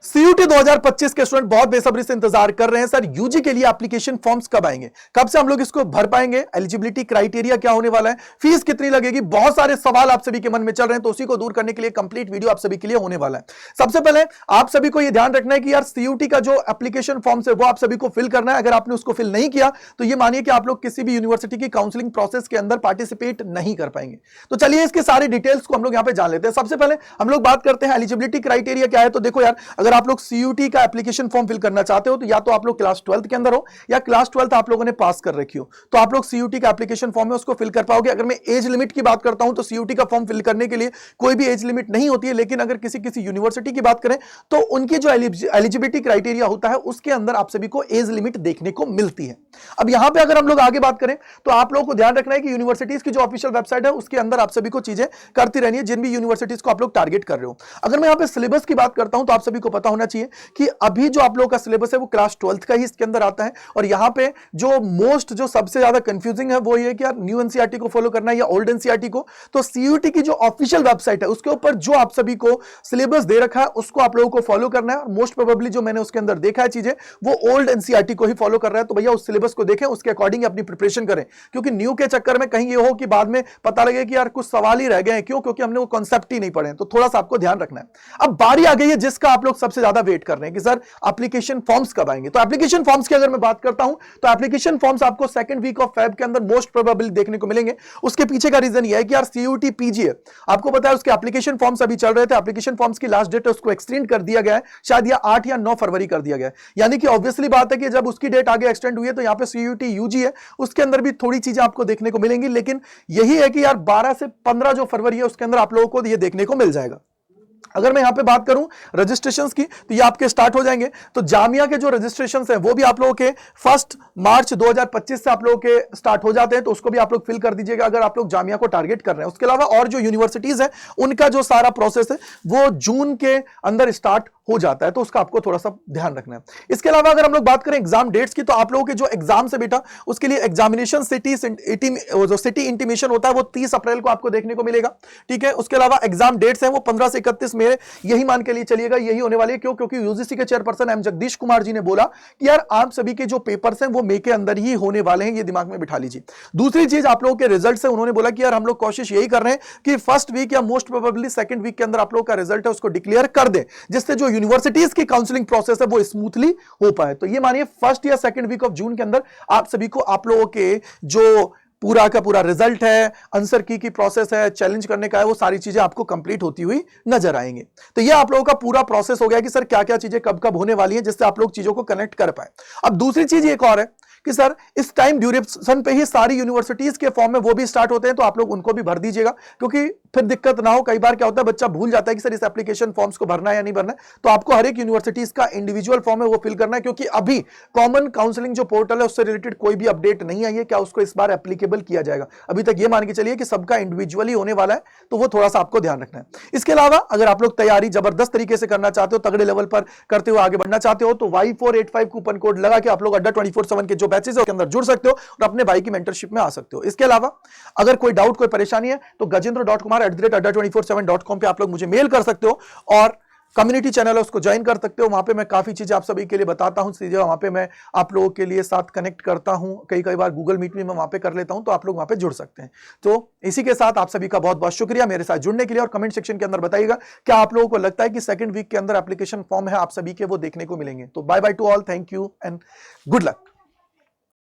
CUT 2025 के student बहुत बेसब्री से इंतजार कर रहे हैं सर, यूजी के लिए एप्लीकेशन फॉर्म्स कब आएंगे, कब से हम लोग इसको भर पाएंगे, एलिजिबिलिटी क्राइटेरिया क्या होने वाला है, फीस कितनी लगेगी, बहुत सारे सवाल आप सभी के मन में चल रहे हैं। तो उसी को दूर करने के लिए कंप्लीट वीडियो आप सभी के लिए होने वाला है। सबसे पहले आप सभी को यह ध्यान रखना है कि यार सीयूटी का जो एप्लीकेशन फॉर्म्स है वो आप सभी को फिल करना है। अगर आपने उसको फिल नहीं किया तो ये मानिए कि आप लोग किसी भी यूनिवर्सिटी की काउंसलिंग प्रोसेस के अंदर पार्टिसिपेट नहीं कर पाएंगे। तो चलिए इसके सारे डिटेल्स को हम लोग यहां पे जान लेते हैं। सबसे पहले हम लोग बात करते हैं एलिजिबिलिटी क्राइटेरिया क्या है। तो देखो यार, अगर आप लोग सीयूटी का एप्लीकेशन फॉर्म फिल करना चाहते हो तो या तो आप लोग क्लास 12th के अंदर हो या क्लास 12th आप लोगों ने पास कर रखी हो, तो आप लोग सीयूटी का एप्लीकेशन फॉर्म है उसको फिल कर पाओगे। अगर मैं एज लिमिट की बात करता हूं तो सीयूटी का फॉर्म फिल करने के लिए कोई भी एज लिमिट नहीं होती है, लेकिन अगर किसी यूनिवर्सिटी की बात करें तो उनकी जो एलिजिबिलिटी क्राइटेरिया होता है उसके अंदर आप सभी को एज लिमिट देखने को मिलती है। अब यहां पे अगर हम लोग आगे बात करें तो आप लोगों को ध्यान रखना है कि यूनिवर्सिटीज की जो ऑफिशियल वेबसाइट है उसके अंदर आप सभी को चीजें करती रहनी है, जिन भी यूनिवर्सिटीज को आप लोग टारगेट कर रहे हो। अगर मैं यहां पे सिलेबस की बात करता हूं तो आप सभी को पता होना चाहिए कि अभी जो आप लोगों का सिलेबस है वो क्लास 12th का ही इसके अंदर आता है। और यहां पे जो सबसे ज्यादा कंफ्यूजिंग है वो ये कि यार न्यू एनसीईआरटी को फॉलो करना है या ओल्ड एनसीईआरटी को। तो सीयूटी की जो ऑफिशियल वेबसाइट है उसके ऊपर जो आप सभी को सिलेबस दे रखा है उसको आप लोगों को फॉलो करना है। और मोस्ट प्रोबेबली जो मैंने उसके अंदर देखा है चीजें वो ओल्ड एनसीईआरटी को ही फॉलो कर रहा है। तो भैया उस सिलेबस को देखें, उसके अकॉर्डिंग अपनी प्रिपरेशन करें, क्योंकि न्यू के चक्कर में कहीं ये हो कि बाद में पता लगे कि यार कुछ सवाल ही रह गए हैं। क्यों? क्योंकि हमने वो कॉन्सेप्ट ही नहीं पढ़े। तो थोड़ा सा आपको ध्यान रखना है। अब बारी आ गई है जिसका आप लोग सबसे ज्यादा वेट कर रहे हैं कि सर एप्लीकेशन फॉर्म्स कब आएंगे। तो एप्लीकेशन फॉर्म्स की अगर मैं बात करता हूं तो एप्लीकेशन फॉर्म्स आपको सेकंड वीक ऑफ फेब के अंदर मोस्ट प्रोबेबली देखने को मिलेंगे। उसके पीछे का रीजन यह है कि यार सीयूटी पीजी है, आपको पता है उसके एप्लीकेशन फॉर्म्स अभी चल रहे थे। एप्लीकेशन फॉर्म्स की लास्ट डेट उसको एक्सटेंड कर दिया गया है, शायद यह 8 या 9 फरवरी कर दिया गया है। यानी कि ऑब्वियसली बात है कि जब उसकी डेट आगे एक्सटेंड हुई है तो यहां पे सीयूटी यूजी है, उसके अंदर भी थोड़ी चीजें आपको देखने को मिलेंगी। लेकिन यही है कि यार 12 से 15 जो फरवरी है उसके अंदर आप लोगों को यह देखने को मिल जाएगा। अगर मैं यहां पे बात करूं रजिस्ट्रेशंस की तो ये आपके स्टार्ट हो जाएंगे। तो जामिया के जो रजिस्ट्रेशंस हैं वो भी आप लोगों के 1 मार्च 2025 से आप लोगों के स्टार्ट हो जाते हैं। तो उसको भी आप लोग फिल कर दीजिएगा अगर आप लोग जामिया को टारगेट कर रहे हैं। उसके अलावा और जो यूनिवर्सिटीज हैं उनका जो सारा प्रोसेस है वो जून के अंदर स्टार्ट हो जाता है। तो उसका आपको थोड़ा सा ध्यान रखना है। इसके अलावा अगर हम लोग बात करें एग्जाम डेट्स की तो आप लोगों के जो एग्जाम है बेटा उसके लिए एग्जामिनेशन सिटी इंटीमेशन होता है वो 30 अप्रैल को आपको देखने को मिलेगा। ठीक है, उसके अलावा एग्जाम डेट्स हैं वो 15 से 31 में, यही मान के लिए चलिएगा यही होने वाली है। क्यों? क्योंकि यूजीसी के चेयरपर्सन एम जगदीश कुमार जी ने बोला कि यार आप सभी के जो पेपर्स हैं वो मई के अंदर ही होने वाले हैं, ये दिमाग में बिठा लीजिए। दूसरी चीज आप लोगों के रिजल्ट से उन्होंने बोला कि यार हम लोग कोशिश यही कर रहे हैं कि फर्स्ट वीक या मोस्ट प्रोबेबली सेकंड वीक के अंदर आप लोगों का रिजल्ट है उसको डिक्लेयर कर दे, जिससे जो यूनिवर्सिटीज की काउंसलिंग प्रोसेस है वो स्मूथली हो पाए। तो ये मानिए फर्स्ट या सेकंड वीक ऑफ जून के अंदर आप सभी को आप लोगों के जो पूरा का पूरा रिजल्ट है, आंसर की प्रोसेस है, चैलेंज करने का है, वो सारी चीजें आपको कंप्लीट होती हुई नजर आएंगे। तो ये आप लोगों का पूरा प्रोसेस हो गया कि सर क्या क्या चीजें कब कब होने वाली हैं, जिससे आप लोग चीजों को कनेक्ट कर पाए। अब दूसरी चीज एक और है कि सर इस टाइम ड्यूरेशन पे ही सारी यूनिवर्सिटीज के फॉर्म में वो भी स्टार्ट होते हैं, तो आप लोग उनको भी भर दीजिएगा, क्योंकि फिर दिक्कत ना हो। कई बार क्या होता है बच्चा भूल जाता है कि सर इस एप्लीकेशन फॉर्म्स को भरना है या नहीं भरना है। तो आपको हर एक यूनिवर्सिटीज का इंडिविजुअल फॉर्म है वो फिल करना है, क्योंकि अभी कॉमन काउंसलिंग जो पोर्टल है उससे रिलेटेड कोई भी अपडेट नहीं आई है क्या उसको इस बार एप्लीकेबल किया जाएगा। अभी तक ये मान के चलिए कि सबका इंडिविजुअली होने वाला है, तो वो थोड़ा सा आपको ध्यान रखना है। इसके अलावा अगर आप लोग तैयारी जबरदस्त तरीके से करना चाहते हो, तगड़े लेवल पर करते हुए आगे बढ़ना चाहते हो, तो Y485 कूपन कोड लगा के आप लोग अड्डा 24/7 के जो बैचेस है उसके अंदर जुड़ सकते हो और अपने भाई की मेंटरशिप में आ सकते हो। इसके अलावा अगर कोई डाउट कोई परेशानी है तो gajendra.kumar@adda247.com पे आप लोग मुझे मेल कर सकते हो और कम्युनिटी चैनल है उसको ज्वाइन कर सकते हो। वहां पे मैं काफी चीजें आप सभी के लिए बताता हूं, चीजें वहां पे मैं आप लोगों के लिए साथ कनेक्ट करता हूं। कई बार गूगल मीट में मैं वहां पे कर लेता हूं, तो आप लोग वहां पे जुड़ सकते हैं। तो इसी के साथ आप सभी का बहुत बहुत शुक्रिया मेरे साथ जुड़ने के लिए। और कमेंट सेक्शन के अंदर बताइएगा क्या आप लोगों को लगता है कि सेकंड वीक के अंदर एप्लीकेशन फॉर्म है आप सभी के वो देखने को मिलेंगे। तो bye bye to all, thank you and good luck.